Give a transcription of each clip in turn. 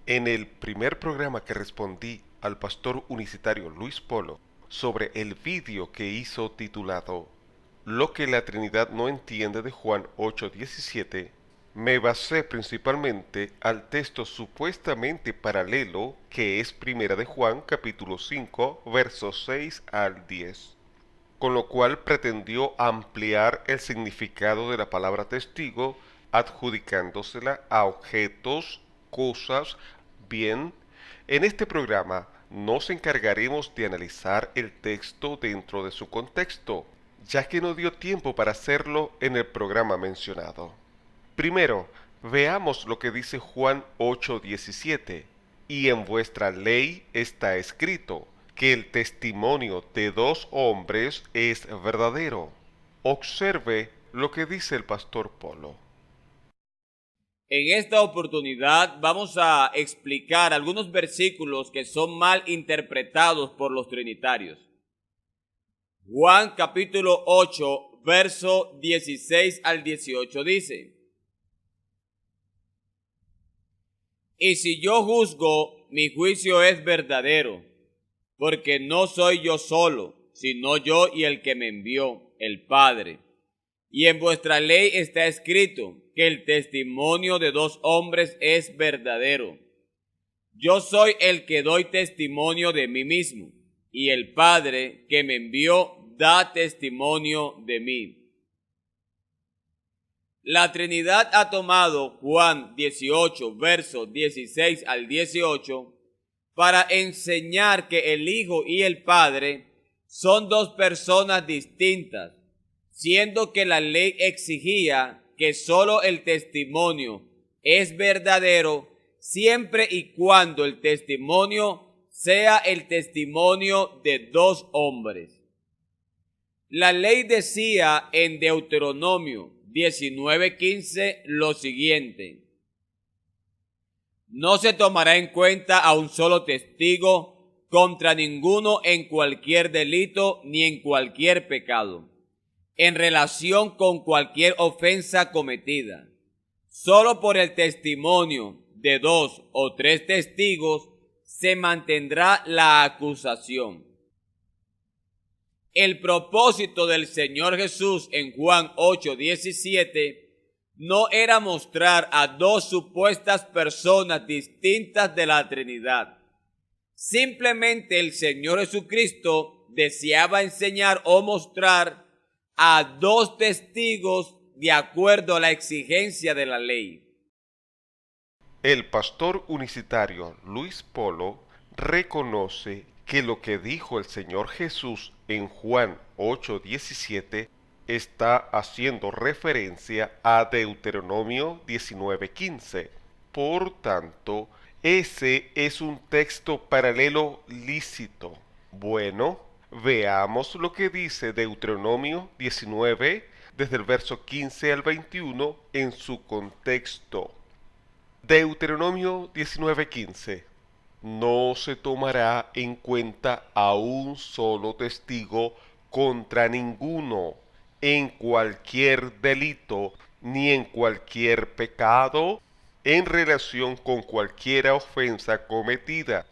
En el primer programa que respondí al pastor unicitario Luis Polo sobre el vídeo que hizo titulado Lo que la Trinidad no entiende de Juan 8:17, me basé principalmente al texto supuestamente paralelo que es Primera de Juan capítulo 5 versos 6 al 10, con lo cual pretendió ampliar el significado de la palabra testigo adjudicándosela a objetos, cosas, bien. En este programa nos encargaremos de analizar el texto dentro de su contexto, ya que no dio tiempo para hacerlo en el programa mencionado. Primero, veamos lo que dice Juan 8:17. Y en vuestra ley está escrito que el testimonio de dos hombres es verdadero. Observe lo que dice el pastor Polo. En esta oportunidad vamos a explicar algunos versículos que son mal interpretados por los trinitarios. Juan capítulo 8, verso 16 al 18 dice: Y si yo juzgo, mi juicio es verdadero, porque no soy yo solo, sino yo y el que me envió, el Padre. Y en vuestra ley está escrito que el testimonio de dos hombres es verdadero. Yo soy el que doy testimonio de mí mismo, y el Padre que me envió da testimonio de mí. La Trinidad ha tomado Juan 18, versos 16 al 18, para enseñar que el Hijo y el Padre son dos personas distintas, siendo que la ley exigía que solo el testimonio es verdadero siempre y cuando el testimonio sea el testimonio de dos hombres. La ley decía en Deuteronomio 19:15 lo siguiente: no se tomará en cuenta a un solo testigo contra ninguno en cualquier delito ni en cualquier pecado, en relación con cualquier ofensa cometida. Solo por el testimonio de dos o tres testigos se mantendrá la acusación. El propósito del Señor Jesús en Juan 8:17 no era mostrar a dos supuestas personas distintas de la Trinidad. Simplemente el Señor Jesucristo deseaba enseñar o mostrar a dos testigos de acuerdo a la exigencia de la ley. El pastor unicitario Luis Polo reconoce que lo que dijo el Señor Jesús en Juan 8:17 está haciendo referencia a Deuteronomio 19:15. Por tanto, ese es un texto paralelo lícito. Bueno, veamos lo que dice Deuteronomio 19 desde el verso 15 al 21 en su contexto. Deuteronomio 19:15. No se tomará en cuenta a un solo testigo contra ninguno en cualquier delito ni en cualquier pecado en relación con cualquier ofensa cometida.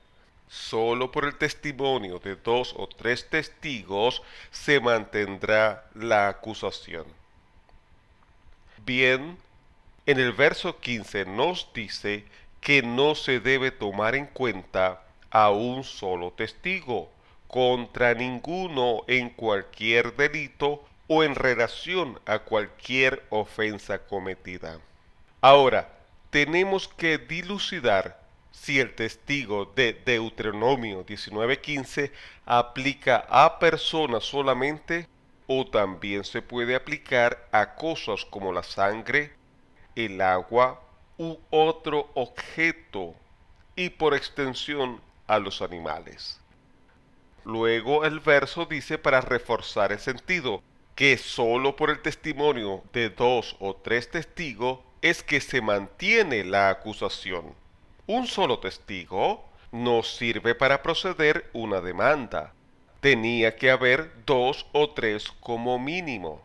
Solo por el testimonio de dos o tres testigos se mantendrá la acusación. Bien, en el verso 15 nos dice que no se debe tomar en cuenta a un solo testigo contra ninguno en cualquier delito o en relación a cualquier ofensa cometida. Ahora, tenemos que dilucidar si el testigo de Deuteronomio 19:15 aplica a personas solamente o también se puede aplicar a cosas como la sangre, el agua u otro objeto y por extensión a los animales. Luego el verso dice para reforzar el sentido que solo por el testimonio de dos o tres testigos es que se mantiene la acusación. Un solo testigo no sirve para proceder una demanda. Tenía que haber dos o tres como mínimo.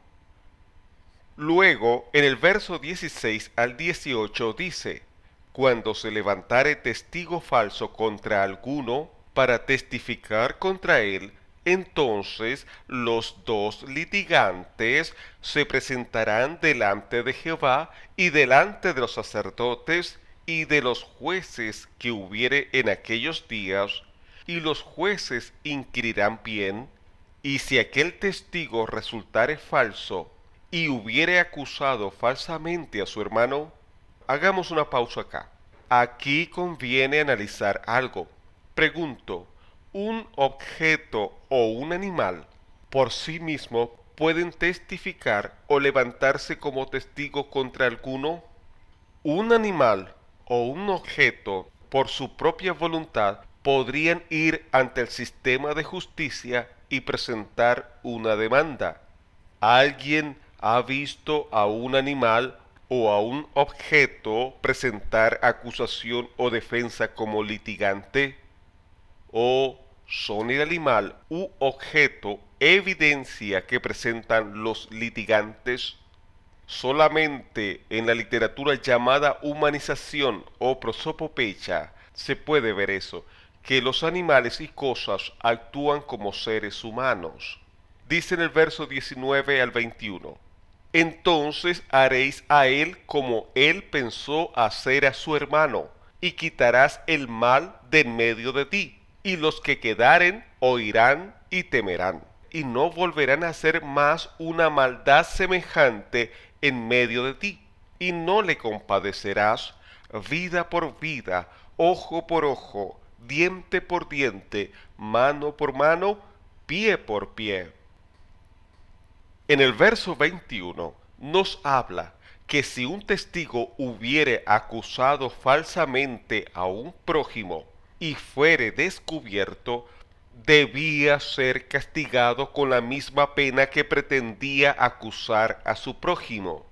Luego, en el verso 16 al 18 dice, cuando se levantare testigo falso contra alguno para testificar contra él, entonces los dos litigantes se presentarán delante de Jehová y delante de los sacerdotes y de los jueces que hubiere en aquellos días, y los jueces inquirirán bien, y si aquel testigo resultare falso y hubiere acusado falsamente a su hermano, hagamos una pausa acá. Aquí conviene analizar algo. Pregunto, ¿un objeto o un animal por sí mismo pueden testificar o levantarse como testigo contra alguno? Un animal o un objeto por su propia voluntad podrían ir ante el sistema de justicia y presentar una demanda. ¿Alguien ha visto a un animal o a un objeto presentar acusación o defensa como litigante? ¿O son el animal u objeto evidencia que presentan los litigantes? Solamente en la literatura llamada humanización o prosopopeya se puede ver eso, que los animales y cosas actúan como seres humanos. Dice en el verso 19 al 21, entonces haréis a él como él pensó hacer a su hermano, y quitarás el mal de en medio de ti, y los que quedaren oirán y temerán, y no volverán a hacer más una maldad semejante en medio de ti, y no le compadecerás vida por vida, ojo por ojo, diente por diente, mano por mano, pie por pie. En el verso 21 nos habla que si un testigo hubiere acusado falsamente a un prójimo y fuere descubierto, debía ser castigado con la misma pena que pretendía acusar a su prójimo.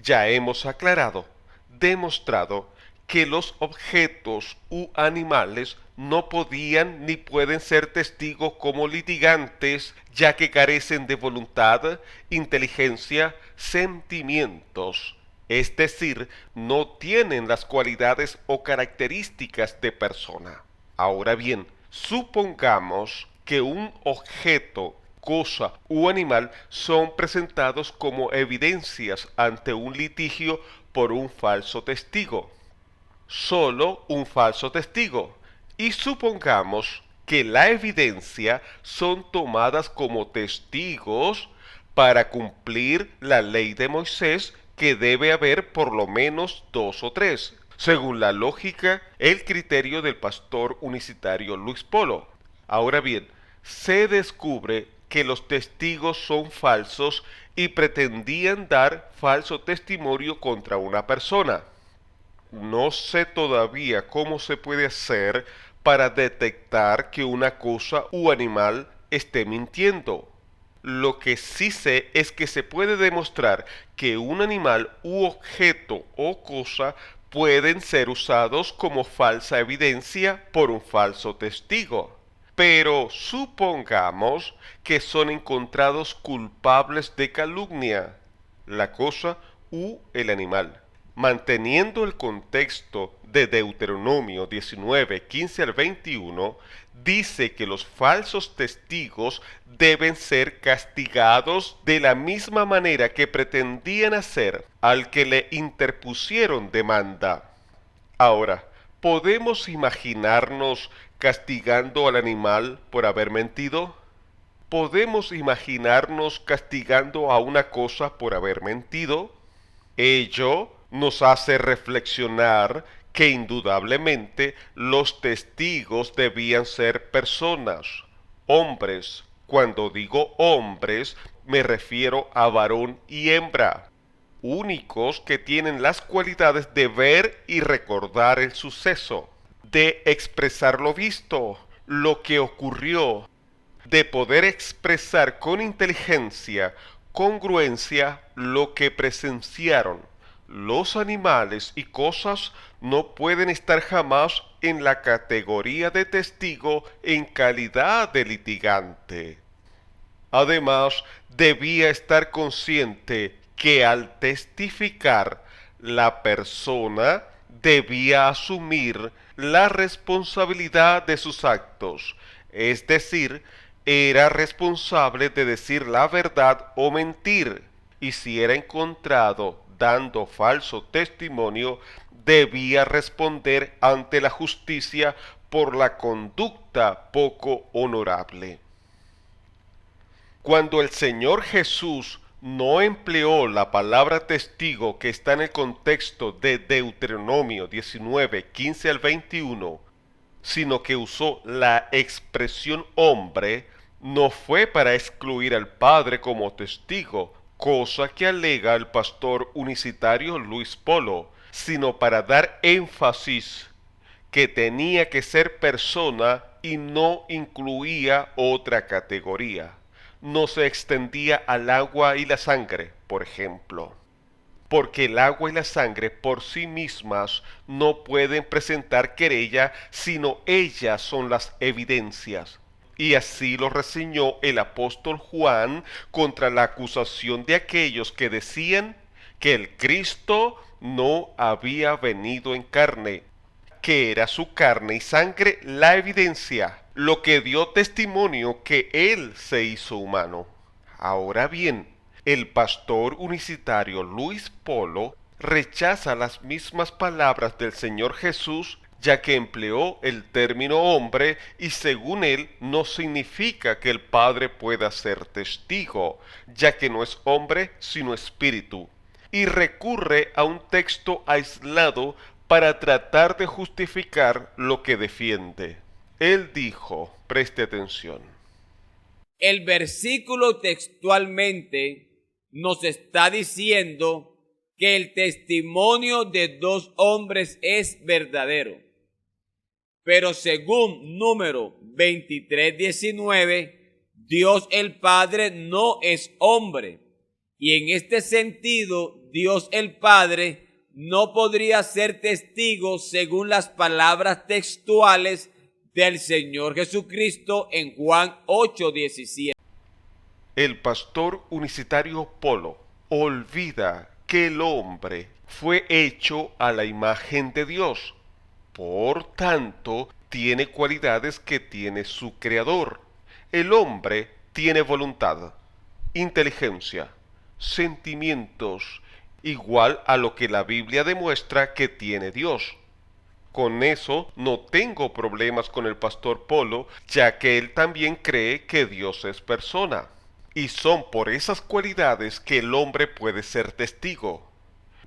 Ya hemos aclarado, demostrado que los objetos u animales no podían ni pueden ser testigos como litigantes, ya que carecen de voluntad, inteligencia, sentimientos, es decir, no tienen las cualidades o características de persona. Ahora bien, supongamos que un objeto, cosa u animal son presentados como evidencias ante un litigio por un falso testigo. Solo un falso testigo. Y supongamos que la evidencia son tomadas como testigos para cumplir la ley de Moisés, que debe haber por lo menos dos o tres, según la lógica, el criterio del pastor unicitario Luis Polo. Ahora bien, se descubre que los testigos son falsos y pretendían dar falso testimonio contra una persona. No sé todavía cómo se puede hacer para detectar que una cosa u animal esté mintiendo. Lo que sí sé es que se puede demostrar que un animal u objeto o cosa pueden ser usados como falsa evidencia por un falso testigo. Pero supongamos que son encontrados culpables de calumnia, la cosa u el animal. Manteniendo el contexto de Deuteronomio 19, 15 al 21, dice que los falsos testigos deben ser castigados de la misma manera que pretendían hacer al que le interpusieron demanda. Ahora, ¿podemos imaginarnos castigando al animal por haber mentido? ¿Podemos imaginarnos castigando a una cosa por haber mentido? Ello nos hace reflexionar que indudablemente los testigos debían ser personas, hombres. Cuando digo hombres, me refiero a varón y hembra, únicos que tienen las cualidades de ver y recordar el suceso, de expresar lo visto, lo que ocurrió, de poder expresar con inteligencia, congruencia, lo que presenciaron. Los animales y cosas no pueden estar jamás en la categoría de testigo en calidad de litigante. Además, debía estar consciente que al testificar, la persona debía asumir la responsabilidad de sus actos, es decir, era responsable de decir la verdad o mentir, y si era encontrado dando falso testimonio, debía responder ante la justicia por la conducta poco honorable. Cuando el Señor Jesús no empleó la palabra testigo que está en el contexto de Deuteronomio 19, 15 al 21, sino que usó la expresión hombre, no fue para excluir al Padre como testigo, cosa que alega el pastor unicitario Luis Polo, sino para dar énfasis que tenía que ser persona y no incluía otra categoría. No se extendía al agua y la sangre, por ejemplo, porque el agua y la sangre por sí mismas no pueden presentar querella, sino ellas son las evidencias. Y así lo reseñó el apóstol Juan contra la acusación de aquellos que decían que el Cristo no había venido en carne, que era su carne y sangre la evidencia, lo que dio testimonio que Él se hizo humano. Ahora bien, el pastor unicitario Luis Polo rechaza las mismas palabras del Señor Jesús, ya que empleó el término hombre y según él no significa que el Padre pueda ser testigo, ya que no es hombre sino espíritu, y recurre a un texto aislado para tratar de justificar lo que defiende. Él dijo, preste atención. El versículo textualmente nos está diciendo que el testimonio de dos hombres es verdadero. Pero según número 23:19, Dios el Padre no es hombre. Y en este sentido, Dios el Padre no podría ser testigo según las palabras textuales del Señor Jesucristo en Juan 8:17. El pastor unicitario Polo olvida que el hombre fue hecho a la imagen de Dios. Por tanto, tiene cualidades que tiene su creador. El hombre tiene voluntad, inteligencia, sentimientos, igual a lo que la Biblia demuestra que tiene Dios. Con eso no tengo problemas con el pastor Polo, ya que él también cree que Dios es persona. Y son por esas cualidades que el hombre puede ser testigo.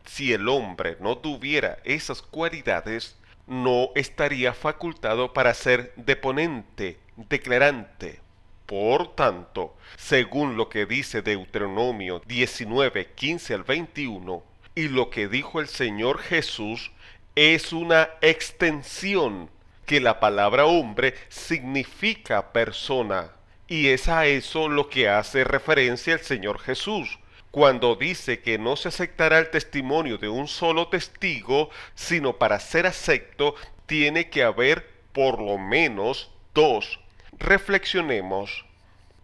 Si el hombre no tuviera esas cualidades, no estaría facultado para ser deponente, declarante. Por tanto, según lo que dice Deuteronomio 19, 15 al 21, y lo que dijo el Señor Jesús, es una extensión que la palabra hombre significa persona. Y es a eso lo que hace referencia el Señor Jesús, cuando dice que no se aceptará el testimonio de un solo testigo, sino para ser acepto tiene que haber por lo menos dos. Reflexionemos.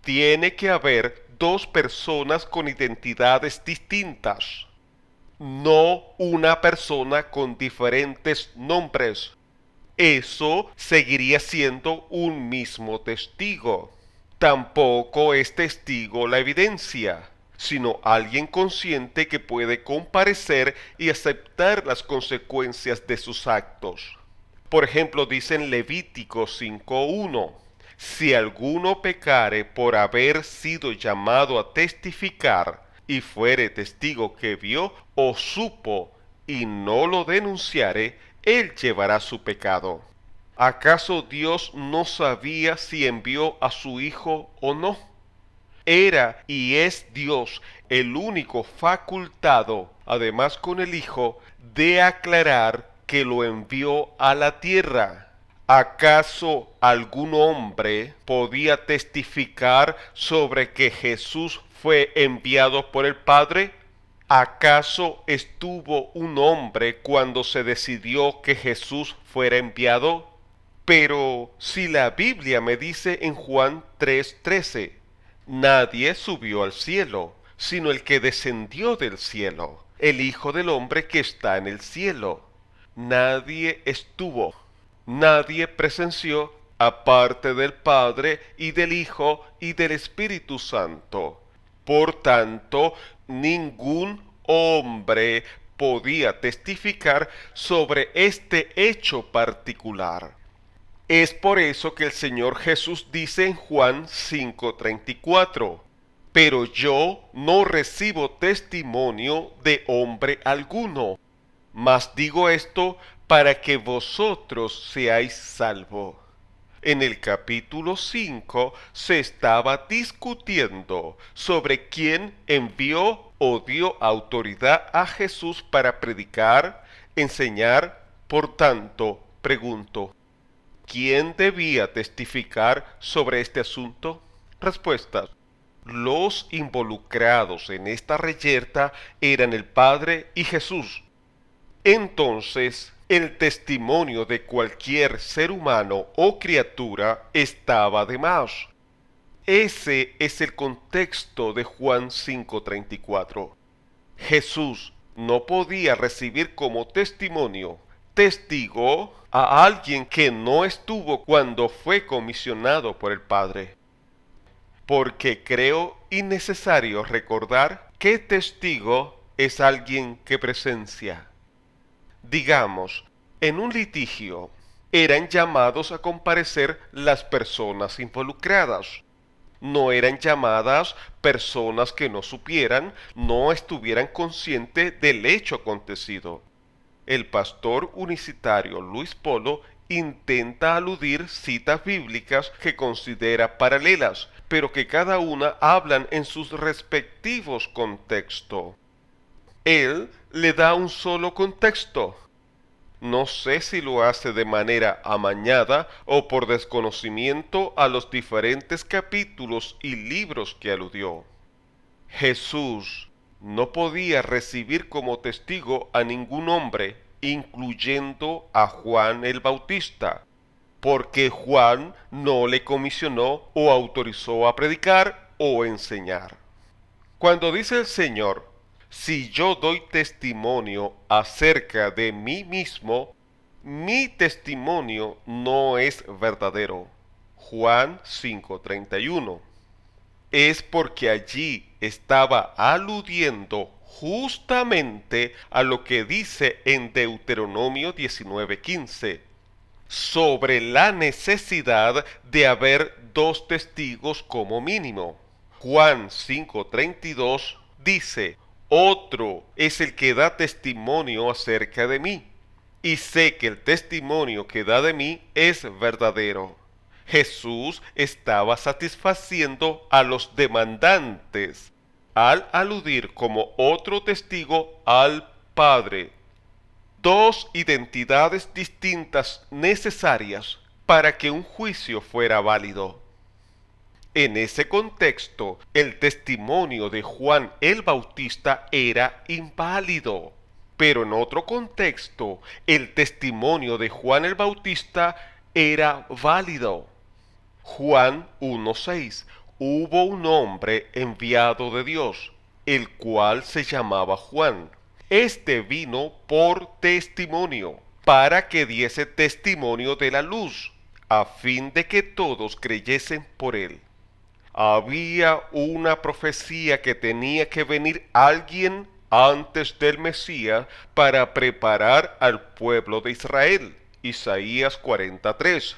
Tiene que haber dos personas con identidades distintas, no una persona con diferentes nombres. Eso seguiría siendo un mismo testigo. Tampoco es testigo la evidencia, sino alguien consciente que puede comparecer y aceptar las consecuencias de sus actos. Por ejemplo, dice en Levítico 5:1, si alguno pecare por haber sido llamado a testificar y fuere testigo que vio o supo y no lo denunciare, él llevará su pecado. ¿Acaso Dios no sabía si envió a su Hijo o no? Era y es Dios el único facultado, además con el Hijo, de aclarar que lo envió a la tierra. ¿Acaso algún hombre podía testificar sobre que Jesús fue enviado por el Padre? ¿Acaso estuvo un hombre cuando se decidió que Jesús fuera enviado? Pero si la Biblia me dice en Juan 3:13, nadie subió al cielo, sino el que descendió del cielo, el Hijo del Hombre que está en el cielo. nadie estuvo, nadie presenció aparte del Padre y del Hijo y del Espíritu Santo. Por tanto, ningún hombre podía testificar sobre este hecho particular. Es por eso que el Señor Jesús dice en Juan 5:34, pero yo no recibo testimonio de hombre alguno, mas digo esto para que vosotros seáis salvos. En el capítulo 5 se estaba discutiendo sobre quién envió o dio autoridad a Jesús para predicar, enseñar. Por tanto, pregunto, ¿quién debía testificar sobre este asunto? Respuesta: los involucrados en esta reyerta eran el Padre y Jesús. Entonces, el testimonio de cualquier ser humano o criatura estaba de más. Ese es el contexto de Juan 5:34. Jesús no podía recibir como testigo, a alguien que no estuvo cuando fue comisionado por el Padre. Porque creo innecesario recordar que testigo es alguien que presencia. Digamos, en un litigio, eran llamados a comparecer las personas involucradas. No eran llamadas personas que no supieran, no estuvieran conscientes del hecho acontecido. El pastor unicitario Luis Polo intenta aludir citas bíblicas que considera paralelas, pero que cada una hablan en sus respectivos contextos. Él le da un solo contexto. No sé si lo hace de manera amañada o por desconocimiento a los diferentes capítulos y libros que aludió. Jesús no podía recibir como testigo a ningún hombre, incluyendo a Juan el Bautista, porque Juan no le comisionó o autorizó a predicar o enseñar. Cuando dice el Señor, si yo doy testimonio acerca de mí mismo, mi testimonio no es verdadero. Juan 5:31. Es porque allí estaba aludiendo justamente a lo que dice en Deuteronomio 19:15, sobre la necesidad de haber dos testigos como mínimo. Juan 5:32 dice, otro es el que da testimonio acerca de mí, y sé que el testimonio que da de mí es verdadero. Jesús estaba satisfaciendo a los demandantes al aludir como otro testigo al Padre. Dos identidades distintas necesarias para que un juicio fuera válido. En ese contexto, el testimonio de Juan el Bautista era inválido, pero en otro contexto, el testimonio de Juan el Bautista era válido. Juan 1:6. Hubo un hombre enviado de Dios, el cual se llamaba Juan. Este vino por testimonio, para que diese testimonio de la luz, a fin de que todos creyesen por él. Había una profecía que tenía que venir alguien antes del Mesías para preparar al pueblo de Israel. Isaías 43.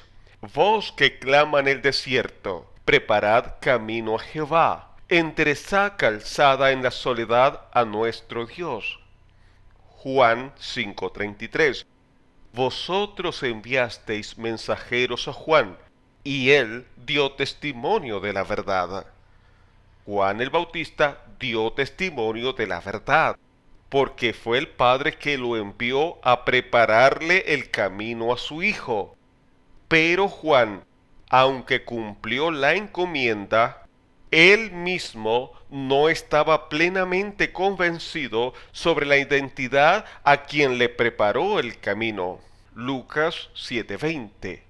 Voz que clama en el desierto, preparad camino a Jehová, enderezad calzada en la soledad a nuestro Dios. Juan 5:33. Vosotros enviasteis mensajeros a Juan, y él dio testimonio de la verdad. Juan el Bautista dio testimonio de la verdad, porque fue el Padre que lo envió a prepararle el camino a su Hijo. Pero Juan, aunque cumplió la encomienda, él mismo no estaba plenamente convencido sobre la identidad a quien le preparó el camino. Lucas 7:20.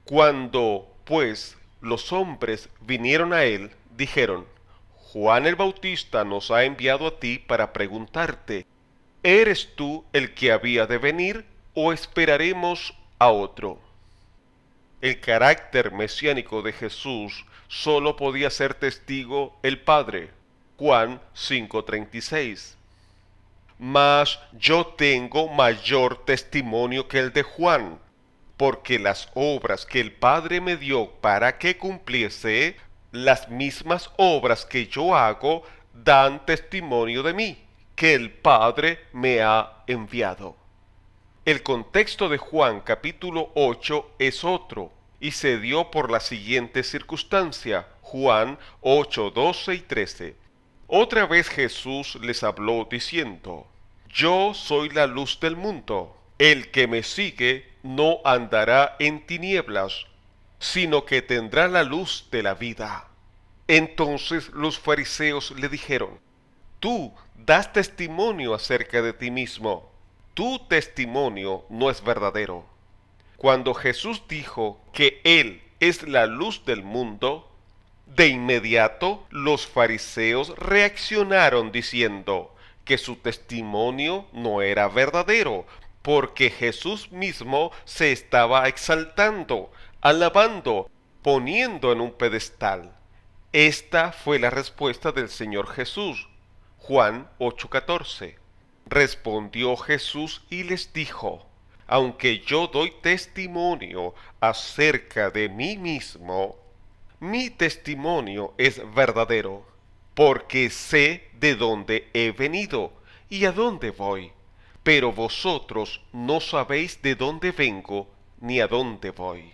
Cuando, pues, los hombres vinieron a él, dijeron, Juan el Bautista nos ha enviado a ti para preguntarte, ¿eres tú el que había de venir o esperaremos a otro? El carácter mesiánico de Jesús solo podía ser testigo el Padre. Juan 5:36. Mas yo tengo mayor testimonio que el de Juan, porque las obras que el Padre me dio para que cumpliese, las mismas obras que yo hago, dan testimonio de mí, que el Padre me ha enviado. El contexto de Juan capítulo 8 es otro, y se dio por la siguiente circunstancia, Juan 8, 12 y 13. Otra vez Jesús les habló diciendo: Yo soy la luz del mundo. El que me sigue no andará en tinieblas, sino que tendrá la luz de la vida. Entonces los fariseos le dijeron: Tú das testimonio acerca de ti mismo. Tu testimonio no es verdadero. Cuando Jesús dijo que Él es la luz del mundo, de inmediato los fariseos reaccionaron diciendo que su testimonio no era verdadero, porque Jesús mismo se estaba exaltando, alabando, poniendo en un pedestal. Esta fue la respuesta del Señor Jesús. Juan 8:14. Respondió Jesús y les dijo: Aunque yo doy testimonio acerca de mí mismo, mi testimonio es verdadero, porque sé de dónde he venido y a dónde voy, pero vosotros no sabéis de dónde vengo ni a dónde voy.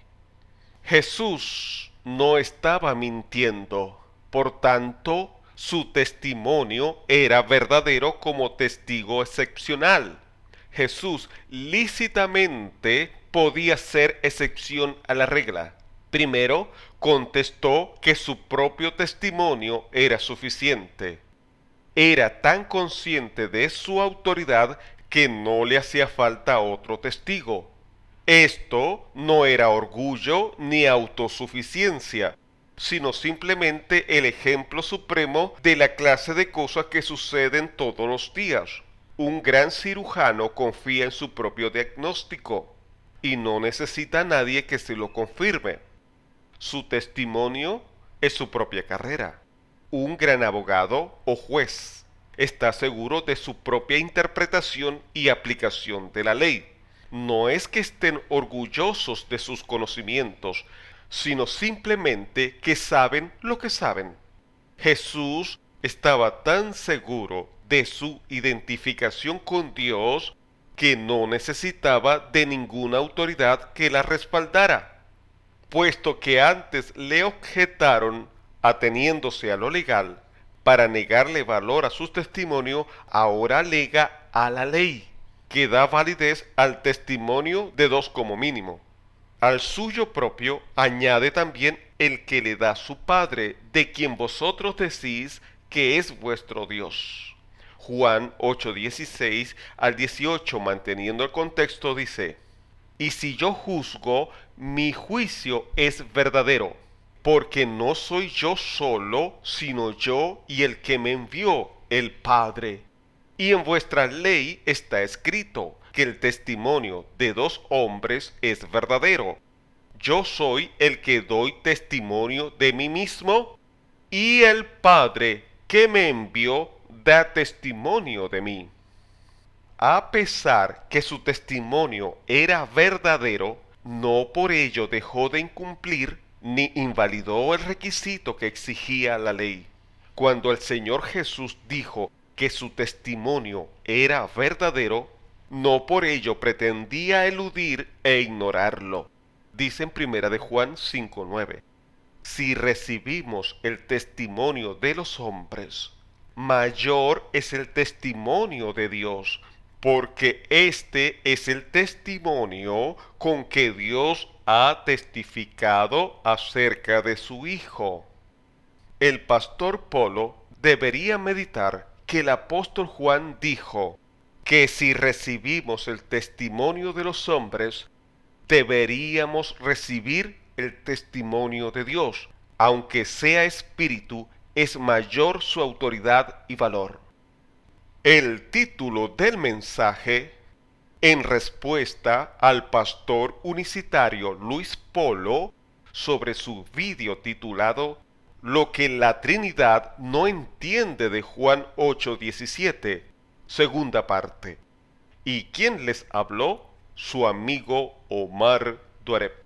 Jesús no estaba mintiendo, por tanto, su testimonio era verdadero como testigo excepcional. Jesús lícitamente podía ser excepción a la regla. Primero, contestó que su propio testimonio era suficiente. Era tan consciente de su autoridad que no le hacía falta otro testigo. Esto no era orgullo ni autosuficiencia, sino simplemente el ejemplo supremo de la clase de cosas que suceden todos los días. Un gran cirujano confía en su propio diagnóstico y no necesita a nadie que se lo confirme. Su testimonio es su propia carrera. Un gran abogado o juez está seguro de su propia interpretación y aplicación de la ley. No es que estén orgullosos de sus conocimientos, sino simplemente que saben lo que saben. Jesús estaba tan seguro de su identificación con Dios que no necesitaba de ninguna autoridad que la respaldara, puesto que antes le objetaron ateniéndose a lo legal. Para negarle valor a su testimonio, ahora alega a la ley, que da validez al testimonio de dos como mínimo. Al suyo propio añade también el que le da su Padre, de quien vosotros decís que es vuestro Dios. Juan 8:16 al 18, manteniendo el contexto, dice: Y si yo juzgo, mi juicio es verdadero, porque no soy yo solo, sino yo y el que me envió, el Padre. Y en vuestra ley está escrito que el testimonio de dos hombres es verdadero. Yo soy el que doy testimonio de mí mismo, y el Padre que me envió da testimonio de mí. A pesar que su testimonio era verdadero, no por ello dejó de incumplir ni invalidó el requisito que exigía la ley. Cuando el Señor Jesús dijo que su testimonio era verdadero, no por ello pretendía eludir e ignorarlo. Dice en Primera de Juan 5:9: Si recibimos el testimonio de los hombres, mayor es el testimonio de Dios, porque este es el testimonio con que Dios ha testificado acerca de su Hijo. El pastor Polo debería meditar que el apóstol Juan dijo que si recibimos el testimonio de los hombres, deberíamos recibir el testimonio de Dios. Aunque sea espíritu, es mayor su autoridad y valor. El título del mensaje: en respuesta al pastor unicitario Luis Polo sobre su vídeo titulado Lo que la Trinidad no entiende de Juan 8:17, segunda parte. ¿Y quién les habló? Su amigo Omar Duarep.